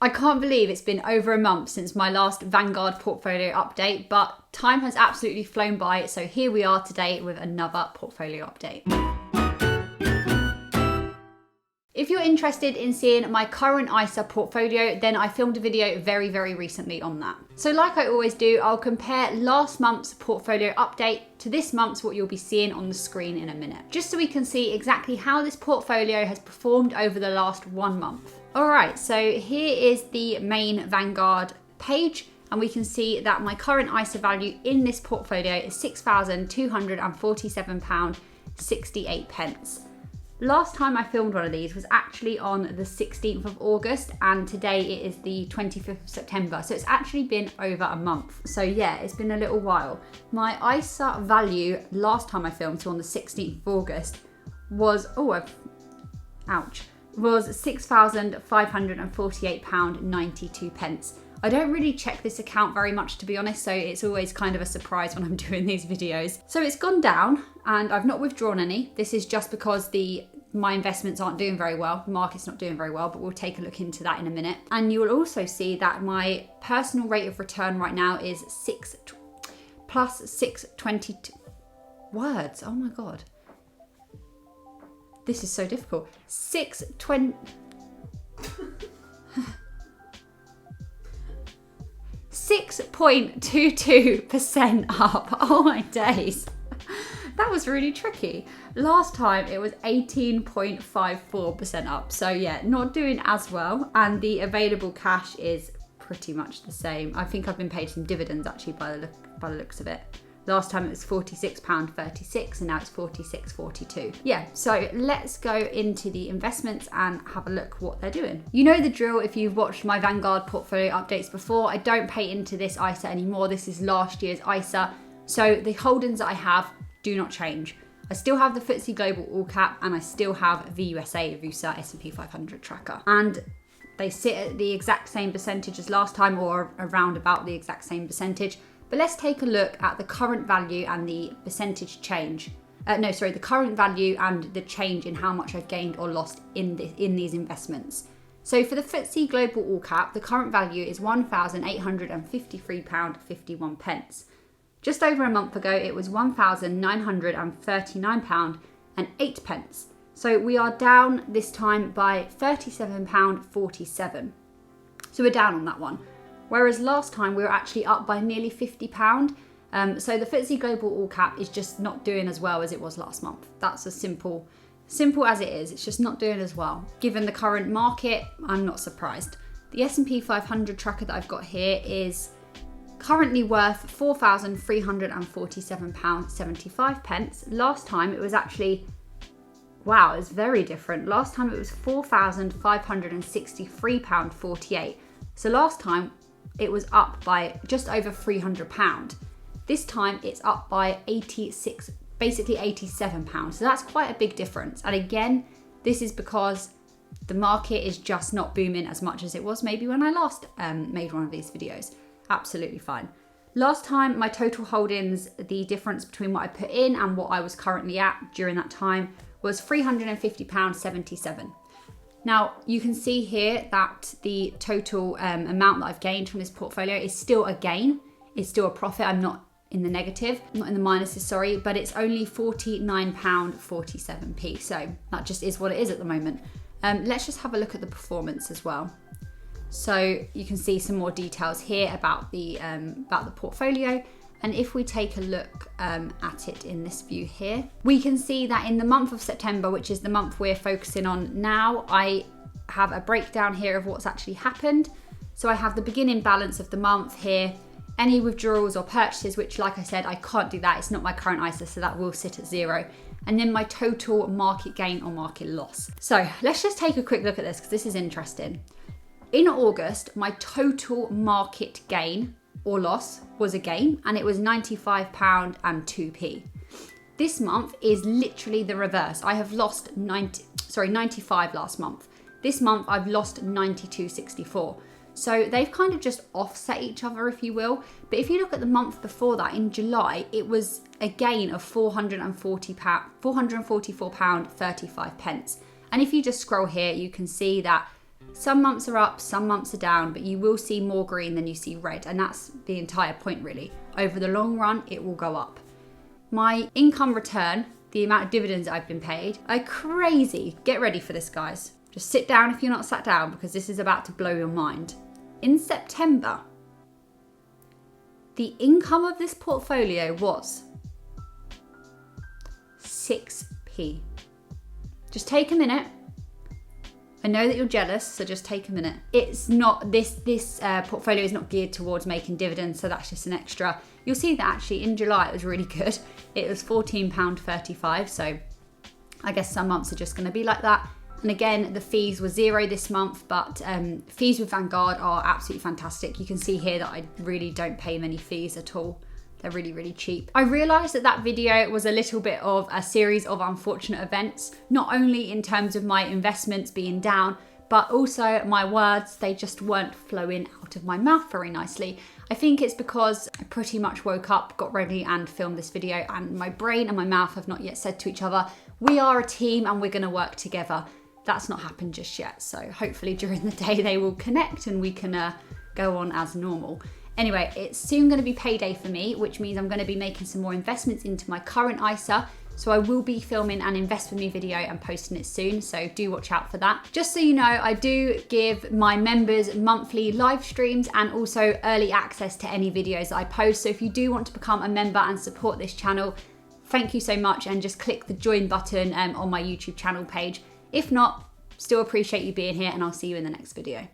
I can't believe it's been over a month since my last Vanguard portfolio update, but time has absolutely flown by, so here we are today with another portfolio update. If you're interested in seeing my current ISA portfolio, then I filmed a video very recently on that. So like I always do, I'll compare last month's portfolio update to this month's, what you'll be seeing on the screen in a minute, just so we can see exactly how this portfolio has performed over the last 1 month. All right, so here is the main Vanguard page, and we can see that my current ISA value in this portfolio is £6,247.68. Last time I filmed one of these was actually on the 16th of August, and today it is the 25th of September. So it's actually been over a month. So yeah, it's been a little while. My ISA value last time I filmed, so on the 16th of August, was, was £6,548.92. I don't really check this account very much, to be honest, so it's always kind of a surprise when I'm doing these videos. So it's gone down and I've not withdrawn any. This is just because my investments aren't doing very well. The market's not doing very well, but we'll take a look into that in a minute. And you will also see that my personal rate of return right now is plus 622 words. Oh my God. This is so difficult. 6.22% up. Oh my days. That was really tricky. Last time it was 18.54% up. So yeah, not doing as well. And the available cash is pretty much the same. I think I've been paid some dividends actually by the looks of it. Last time it was £46.36 and now it's £46.42. Yeah, so let's go into the investments and have a look what they're doing. You know the drill if you've watched my Vanguard portfolio updates before. I don't pay into this ISA anymore. This is last year's ISA. So the holdings that I have do not change. I still have the FTSE Global All Cap and I still have the VUSA S&P 500 tracker. And they sit at the exact same percentage as last time, or around about the exact same percentage. But let's take a look at the current value and the percentage change. The current value and the change in how much I've gained or lost in these investments. So for the FTSE Global All Cap, the current value is £1,853.51. Just over a month ago, it was £1,939.08. So we are down this time by £37.47. So we're down on that one. Whereas last time we were actually up by nearly £50. So the FTSE Global All Cap is just not doing as well as it was last month. That's as simple as it is. It's just not doing as well. Given the current market, I'm not surprised. The S&P 500 tracker that I've got here is currently worth £4,347.75. Last time it was actually, wow, it's very different. Last time it was £4,563.48. So last time it was up by just over £300. This time it's up by basically £87. So that's quite a big difference. And again, this is because the market is just not booming as much as it was maybe when I last made one of these videos. Absolutely fine. Last time my total holdings, the difference between what I put in and what I was currently at during that time was £350.77. Now, you can see here that the total amount that I've gained from this portfolio is still a gain. It's still a profit. I'm not in the negative, not in the minuses, sorry, but it's only £49.47. So that just is what it is at the moment. Let's just have a look at the performance as well. So you can see some more details here about the portfolio. And if we take a look at it in this view here, we can see that in the month of September, which is the month we're focusing on now, I have a breakdown here of what's actually happened. So I have the beginning balance of the month here, any withdrawals or purchases, which like I said, I can't do that. It's not my current ISA, so that will sit at 0. And then my total market gain or market loss. So let's just take a quick look at this because this is interesting. In August, my total market gain or loss was a gain, and it was £95.02. This month is literally the reverse. I have lost 95 last month. This month I've lost 92.64. So they've kind of just offset each other, if you will. But if you look at the month before that, in July, it was a gain of £444.35. And if you just scroll here, you can see that Some months are up, some months are down, but you will see more green than you see red. And that's the entire point really. Over the long run, it will go up. My income return, the amount of dividends I've been paid, are crazy. Get ready for this, guys. Just sit down if you're not sat down, because this is about to blow your mind. In September, the income of this portfolio was 6p. Just take a minute. I know that you're jealous, so just take a minute. It's not, this portfolio is not geared towards making dividends, so that's just an extra. You'll see that actually in July it was really good. It was £14.35, so I guess some months are just going to be like that. And again, the fees were zero this month, but fees with Vanguard are absolutely fantastic. You can see here that I really don't pay many fees at all. They're really, really cheap. I realized that that video was a little bit of a series of unfortunate events, not only in terms of my investments being down, but also my words, they just weren't flowing out of my mouth very nicely. I think it's because I pretty much woke up, got ready and filmed this video, and my brain and my mouth have not yet said to each other, we are a team and we're gonna work together. That's not happened just yet. So hopefully during the day they will connect and we can go on as normal. Anyway, it's soon going to be payday for me, which means I'm going to be making some more investments into my current ISA. So I will be filming an invest with me video and posting it soon. So do watch out for that. Just so you know, I do give my members monthly live streams and also early access to any videos that I post. So if you do want to become a member and support this channel, thank you so much. And just click the join button on my YouTube channel page. If not, still appreciate you being here, and I'll see you in the next video.